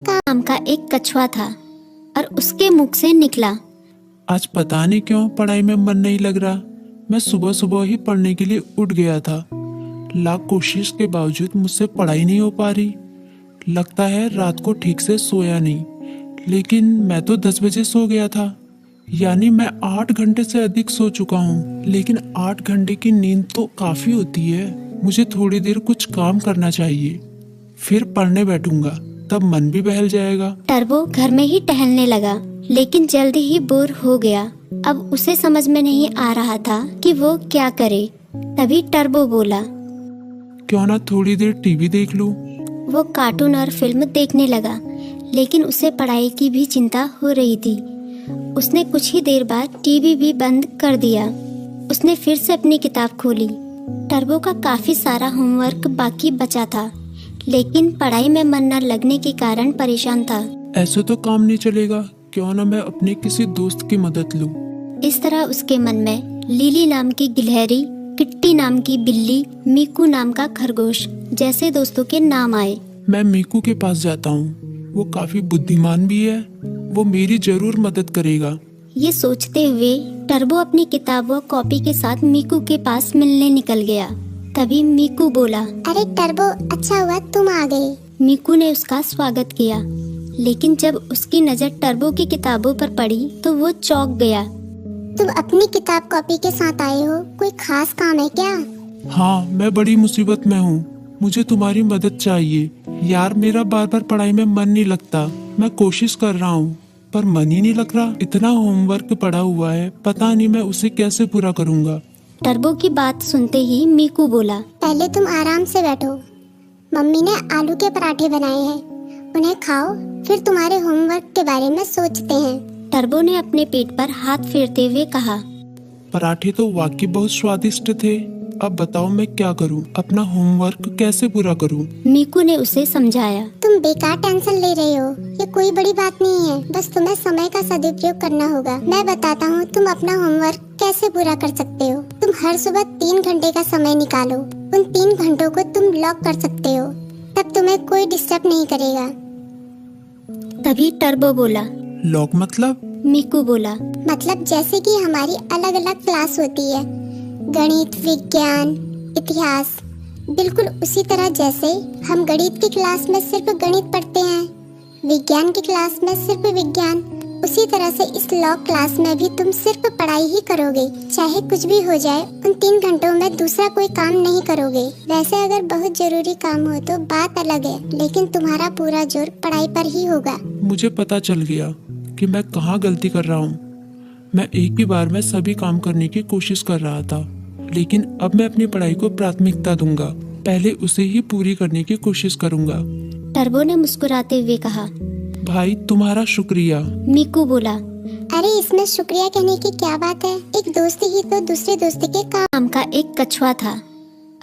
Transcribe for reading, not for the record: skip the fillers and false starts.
नाम का एक कछुआ था और उसके मुख से निकला। आज पता नहीं क्यों पढ़ाई में मन नहीं लग रहा। मैं सुबह सुबह ही पढ़ने के लिए उठ गया था। लाख कोशिश के बावजूद मुझसे पढ़ाई नहीं हो पा रही। लगता है रात को ठीक से सोया नहीं। लेकिन मैं तो 10 बजे सो गया था, यानी मैं 8 घंटे से अधिक सो चुका हूँ। लेकिन 8 घंटे की नींद तो काफी होती है। मुझे थोड़ी देर कुछ काम करना चाहिए, फिर पढ़ने बैठूंगा, तब मन भी बहल जाएगा। टर्बो घर में ही टहलने लगा, लेकिन जल्दी ही बोर हो गया। अब उसे समझ में नहीं आ रहा था कि वो क्या करे। तभी टर्बो बोला, क्यों ना थोड़ी देर टीवी देख लूं। वो कार्टून और फिल्म देखने लगा, लेकिन उसे पढ़ाई की भी चिंता हो रही थी। उसने कुछ ही देर बाद टीवी भी बंद कर दिया। उसने फिर से अपनी किताब खोली। टर्बो का काफी सारा होमवर्क बाकी बचा था, लेकिन पढ़ाई में मन न लगने के कारण परेशान था। ऐसे तो काम नहीं चलेगा, क्यों ना मैं अपने किसी दोस्त की मदद लूं। इस तरह उसके मन में लिली नाम की गिलहरी, किट्टी नाम की बिल्ली, मीकू नाम का खरगोश जैसे दोस्तों के नाम आए। मैं मीकू के पास जाता हूँ, वो काफी बुद्धिमान भी है, वो मेरी जरूर मदद करेगा। ये सोचते हुए टर्बो अपनी किताब व कॉपी के साथ मीकू के पास मिलने निकल गया। तभी मीकू बोला, अरे टर्बो, अच्छा हुआ तुम आ गए। मीकू ने उसका स्वागत किया, लेकिन जब उसकी नजर टर्बो की किताबों पर पड़ी तो वो चौंक गया। तुम अपनी किताब कॉपी के साथ आए हो, कोई खास काम है क्या? हाँ, मैं बड़ी मुसीबत में हूँ, मुझे तुम्हारी मदद चाहिए। यार, मेरा बार बार पढ़ाई में मन नहीं लगता। मैं कोशिश कर रहा हूँ पर मन ही नहीं लग रहा। इतना होमवर्क पड़ा हुआ है, पता नहीं मैं उसे कैसे पूरा करूँगा। टर्बो की बात सुनते ही मीकू बोला, पहले तुम आराम से बैठो। मम्मी ने आलू के पराठे बनाए हैं, उन्हें खाओ, फिर तुम्हारे होमवर्क के बारे में सोचते हैं। टर्बो ने अपने पेट पर हाथ फेरते हुए कहा, पराठे तो वाकई बहुत स्वादिष्ट थे। अब बताओ मैं क्या करूं, अपना होमवर्क कैसे पूरा करूं? मीकू ने उसे समझाया, तुम बेकार टेंशन ले रहे हो, ये कोई बड़ी बात नहीं है, बस तुम्हें समय का सदुपयोग करना होगा। मैं बताता हूँ तुम अपना होमवर्क कैसे पूरा कर सकते हो। तुम हर सुबह 3 घंटे का समय निकालो, उन 3 घंटों को तुम लॉक कर सकते हो, तब तुम्हें कोई डिस्टर्ब नहीं करेगा। तभी टर्बो बोला, लॉक मतलब? मीकू बोला, मतलब जैसे कि हमारी अलग अलग क्लास होती है, गणित, विज्ञान, इतिहास, बिल्कुल उसी तरह जैसे हम गणित की क्लास में सिर्फ गणित पढ़ते हैं, विज्ञान की क्लास में सिर्फ विज्ञान, उसी तरह से इस लॉ क्लास में भी तुम सिर्फ पढ़ाई ही करोगे। चाहे कुछ भी हो जाए, उन 3 घंटों में दूसरा कोई काम नहीं करोगे। वैसे अगर बहुत जरूरी काम हो तो बात अलग है, लेकिन तुम्हारा पूरा जोर पढ़ाई पर ही होगा। मुझे पता चल गया कि मैं कहाँ गलती कर रहा हूँ। मैं एक ही बार में सभी काम करने की कोशिश कर रहा था, लेकिन अब मैं अपनी पढ़ाई को प्राथमिकता दूंगा। पहले उसे ही पूरी करने की कोशिश करूंगा। टर्बो ने मुस्कुराते हुए कहा, भाई तुम्हारा शुक्रिया। मीकू बोला, अरे इसमें शुक्रिया कहने की क्या बात है, एक दोस्त ही तो दूसरे दोस्त के काम। नाम का एक कछुआ था